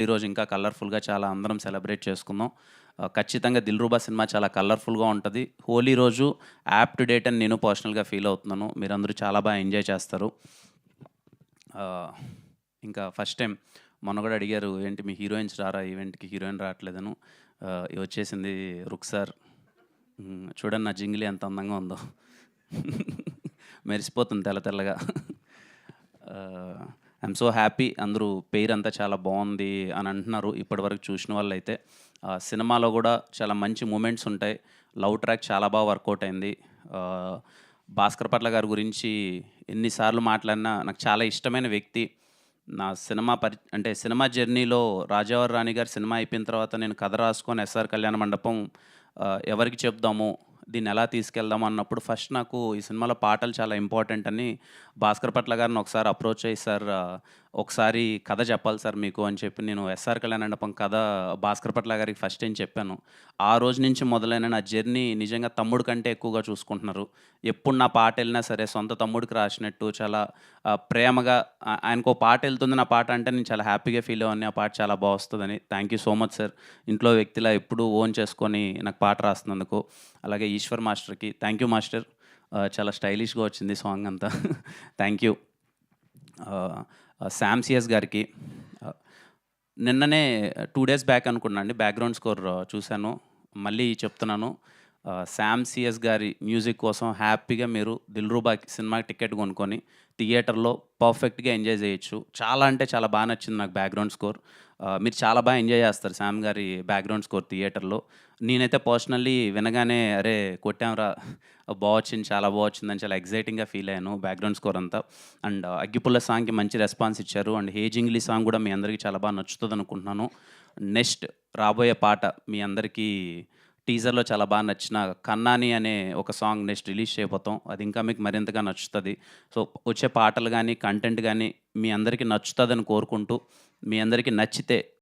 ఈరోజు ఇంకా కలర్‌ఫుల్‌గా చాలా అందరం సెలబ్రేట్ చేసుకుందాం. ఖచ్చితంగా 'దిల్‌రుబా' సినిమా చాలా కలర్‌ఫుల్‌గా ఉంటది. హోలీ రోజు యాప్ టు డేట్ అని నేను పర్సనల్‌గా ఫీల్ అవుతున్నాను. మీరందరూ చాలా ఎంజాయ్ చేస్తారు. ఆహ్, ఇంకా ఫస్ట్ టైమ్ మొన్న గూడా అడిగారు, "ఏంటి మీ హీరోయిన్స్ రారా ఈవెంట్‌కి? హీరోయిన్ రావట్లేదను." వచ్చేసింది 'రుక్సార్.' చూడండి నా జింగిలి ఎంత అందంగా ఉందో. మెరిసిపోతుంది తెల్ల తెల్లగా. I'm so happy. అందరూ పేరంతా చాలా బావుంది అని అంటున్నారు ఇప్పటివరకు చూసిన వాళ్ళైతే. సినిమాలో గూడా చాలా మంచి మూమెంట్స్ ఉంటాయి. లవ్ ట్రాక్ చాలా వర్కౌట్ అయింది. ఆహ్, 'భాస్కర్ పట్ల' గారి గురించి ఎన్ని సార్లు మాట్లాడినా నాకు చాలా ఇష్టమైన వ్యక్తి. నా సినిమా అంటే సినిమా జర్నీలో 'రాజావారి రాణి' గారి సినిమా అయిపోయిన తర్వాత నేను కథ రాసుకొని 'ఎస్ఆర్ కళ్యాణ మండపం' ఎవరికి చెప్దాము, దీన్నెలా తీసుకెళ్దాం అన్నప్పుడు ఫస్ట్ నాకు ఈ సినిమాలో పాటలు చాలా ఇంపార్టెంట్ అని 'భాస్కర్ పట్ల' గారిని ఒకసారి అప్రోచ్ అయ్యి, "సార్ ఒకసారి కథ చెప్పాలి సార్ మీకు" అని చెప్పి నేను 'ఎస్ఆర్ కళ్యాణ మండపం' కథ 'భాస్కర్ పట్ల' గారికి ఫస్ట్ టైమ్ చెప్పాను. ఆ రోజు నుంచి మొదలైన నా జర్నీ నిజంగా తమ్ముడు కంటే ఎక్కువగా చూసుకుంటున్నారు. ఎప్పుడు నా పాటెళ్ళినా సరే సొంత తమ్ముడికి రాసినట్టు చాలా ప్రేమగా ఆయనకో పాటెళ్తుంది నా పాట అంటే నేను చాలా హ్యాపీగా ఫీల్ అయ్యేవాడిని. ఆ పాట చాలా వస్తదని. Thank you so much sir. ఇంట్లో వ్యక్తిలా ఎప్పుడూ ఓన్ చేసుకొని నాకు పాట రాస్తున్నందుకు. అలాగే ఈశ్వర్ మాస్టర్‌కి థ్యాంక్ యూ మాస్టర్. చాలా స్టైలిష్‌గా వచ్చింది సాంగ్ అంతా. Thank you. ఆహ్, శామ్ సిఎస్ గారికి ఆహ్, నిన్ననే 2 డేస్ బ్యాక్ అనుకున్నా అండి బ్యాక్‌గ్రౌండ్ స్కోర్ చూసాను. మళ్ళీ చెప్తున్నాను. శామ్ సిఎస్ గారి మ్యూజిక్ కోసం హ్యాపీగా మీరు 'దిల్‌రుబా'కి సినిమాకి టికెట్ కొనుక్కొని థియేటర్‌లో పర్ఫెక్ట్‌గా ఎంజాయ్ చేయొచ్చు. చాలా అంటే చాలా నచ్చింది నాకు బ్యాక్‌గ్రౌండ్ స్కోర్. మీరు చాలా ఎంజాయ్ చేస్తారు శామ్ గారి బ్యాక్‌గ్రౌండ్ స్కోర్ థియేటర్‌లో. నేనైతే పర్సనల్లీ వినగానే అరే! కొట్టాంరా! వచ్చింది. చాలా వచ్చిందని చాలా ఎక్సైటింగ్‌గా ఫీల్ అయ్యాను బ్యాక్‌గ్రౌండ్ స్కోర్ అంతా. అండ్ 'అగ్గిపుల్ల' సాంగ్‌కి మంచి రెస్పాన్స్ ఇచ్చారు. అండ్ 'హే జింగిలి' సాంగ్ కూడా మీ అందరికి చాలా నచ్చుతదనుకుంటున్నాను. నెక్స్ట్ రాబోయే పాట మీ అందరికీ టీజర్‌లో చాలా నచ్చిన 'కన్నాని' అనే ఒక సాంగ్ నెక్స్ట్ రిలీజ్ చేయబోతాం. అది ఇంకా మీకు మరింతగా నచ్చుతది. సో, వచ్చే పాటలు గాని, కంటెంట్ గాని మీ అందరికి నచ్చుతదని కోరుకుంటూ, మీ అందరికి నచ్చితే